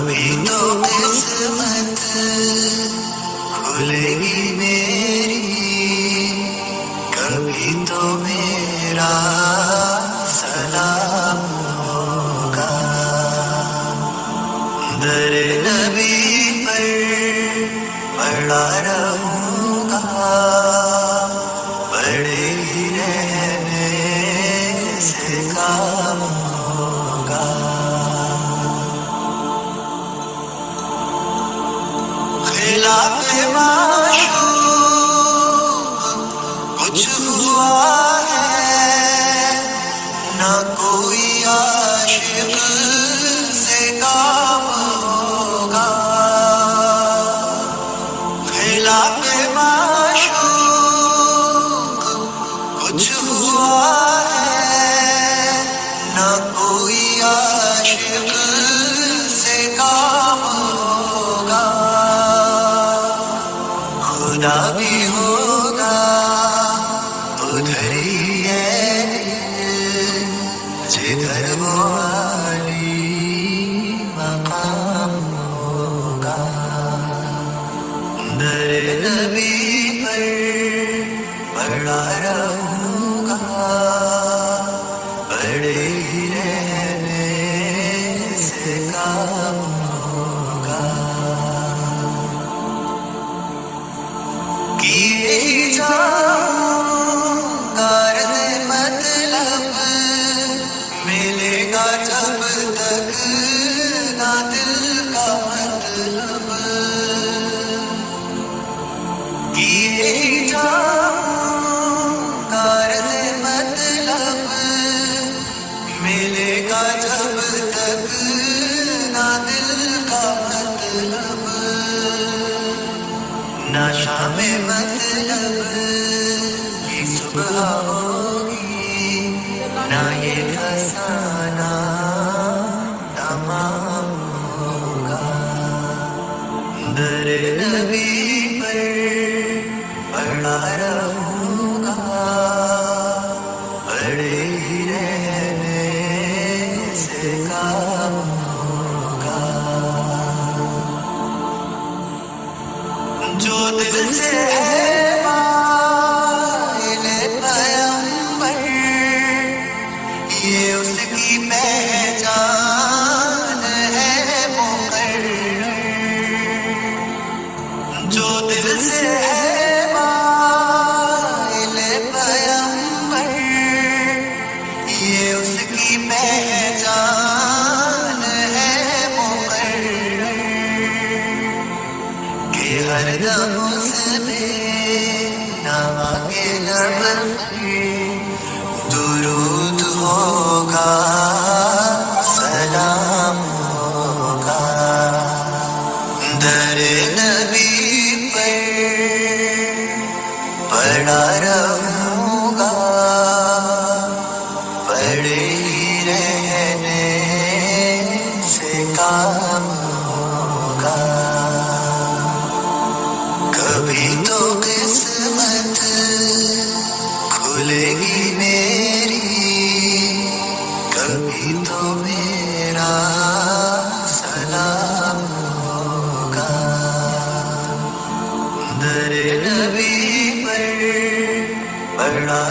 कभी तो किस्मत खुलेगी मेरी, कभी तो मेरा सलाम होगा। दर नबी पर पड़ा रहूंगा, पड़े ही रहने से काम होगा। खिलाफ़े माशूक़ कुछ हुआ है, ना कोई आशिक़ से काम होगा। खिलाफ़े माशूक़ कुछ हुआ है, ना कोई आशिक़ से काम होगा। खुदा भी होगा उधर ही है जिधर वो वाली मकाम होगा। दर नबी पर पड़ा रहूंगा, पड़े ही रहने से काम होगा। किए जाऊंगा मतलब मिलेगा जब तक ना दिल का मतलब। किए जाऊंगा मतलब मिलेगा जब तक ना दिल का मतलब। ना शाम मतलब ये सुबह होगी, ना ये फसाना तमाम होगा। दर नबी पर पड़ा रहूंगा, पड़े ही रहने से काम होगा। जो दिल से है माइले पैगंबर, ये उसकी पहचान है मुकर्रर। जो दिल से है माइले पैगंबर, ये उसकी पहचान है मुकर्रर। कि हर दम उसमें नामा के लब दुरूद होगा, सलाम होगा। दर नबी पर पड़ा रहूंगा, पड़े ही रहने से काम होगा। कभी तो किस्मत खुलेगी मेरी, कभी तो मेरा सलाम होगा। दर नबी पर पड़ा